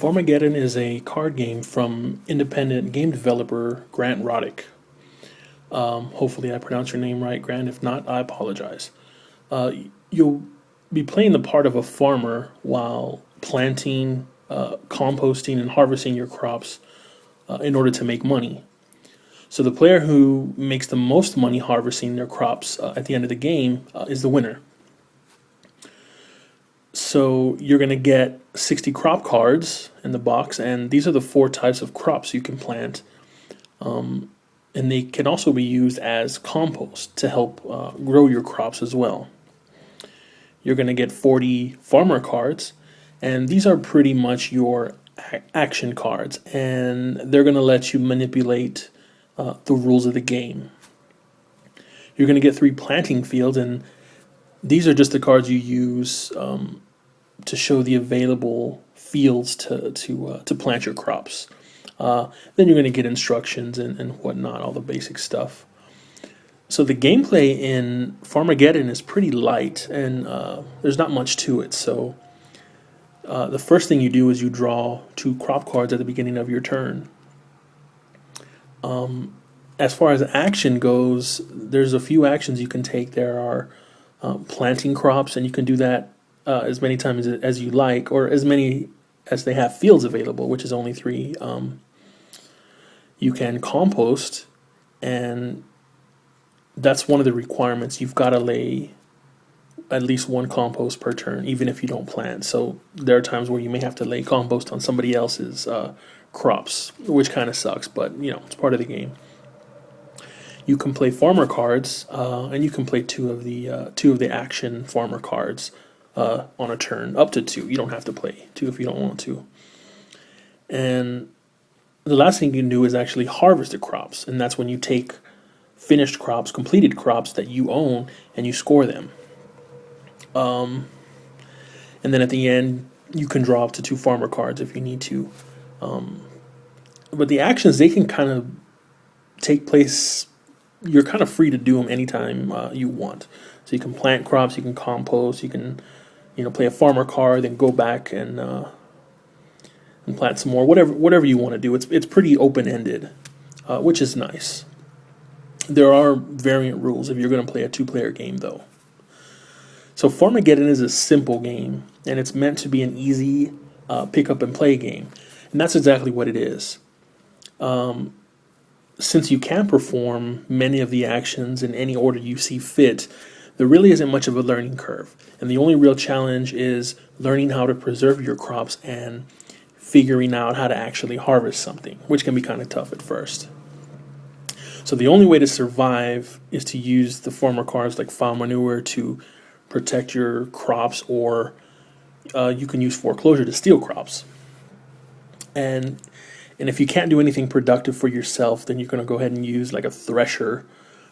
Farmageddon is a card game from independent game developer Grant Roddick. Hopefully, I pronounced your name right, Grant. If not, I apologize. You'll be playing the part of a farmer while planting, composting, and harvesting your crops in order to make money. So, the player who makes the most money harvesting their crops at the end of the game is the winner. So you're going to get 60 crop cards in the box, and these are the four types of crops you can plant. And they can also be used as compost to help grow your crops as well. You're going to get 40 farmer cards, and these are pretty much your action cards, and they're going to let you manipulate the rules of the game. You're going to get 3 planting fields, and these are just the cards you use to show the available fields to plant your crops. Then you're going to get instructions and whatnot, all the basic stuff. So the gameplay in Farmageddon is pretty light, and there's not much to it. So the first thing you do is you draw 2 crop cards at the beginning of your turn. As far as action goes, there's a few actions you can take. There are planting crops, and you can do that as many times as you like, or as many as they have fields available, which is only 3. You can compost, and that's one of the requirements. You've got to lay at least 1 compost per turn, even if you don't plant. So there are times where you may have to lay compost on somebody else's crops, which kind of sucks, but it's part of the game. You can play farmer cards, and you can play two of the action farmer cards on a turn, up to 2. You don't have to play 2 if you don't want to. And the last thing you can do is actually harvest the crops, and that's when you take finished crops, completed crops that you own, and you score them. And then at the end, you can draw up to 2 farmer cards if you need to. But the actions, they can kind of take place. You're kind of free to do them anytime you want. So you can plant crops, you can compost, you can, play a farmer card, then go back and plant some more. Whatever you want to do. It's pretty open ended, which is nice. There are variant rules if you're going to play a 2-player game, though. So Farmageddon is a simple game, and it's meant to be an easy pick up and play game, and that's exactly what it is. Since you can perform many of the actions in any order you see fit, there really isn't much of a learning curve. And the only real challenge is learning how to preserve your crops and figuring out how to actually harvest something, which can be kind of tough at first. So the only way to survive is to use the farmer cards like farm manure to protect your crops, or you can use foreclosure to steal crops. And if you can't do anything productive for yourself, then you're going to go ahead and use like a thresher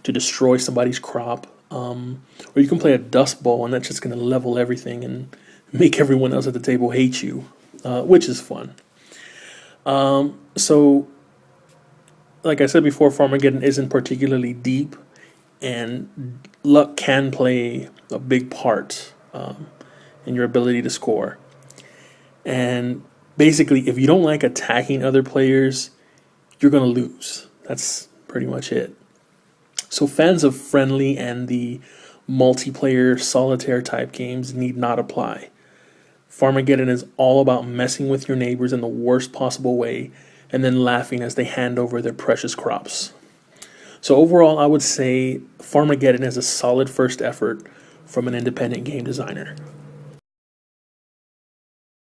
to destroy somebody's crop. Or you can play a dust bowl, and that's just going to level everything and make everyone else at the table hate you, which is fun. So, like I said before, Farmageddon isn't particularly deep, and luck can play a big part in your ability to score. And basically, if you don't like attacking other players, you're going to lose. That's pretty much it. So fans of friendly and the multiplayer solitaire type games need not apply. Farmageddon is all about messing with your neighbors in the worst possible way and then laughing as they hand over their precious crops. So overall, I would say Farmageddon is a solid first effort from an independent game designer.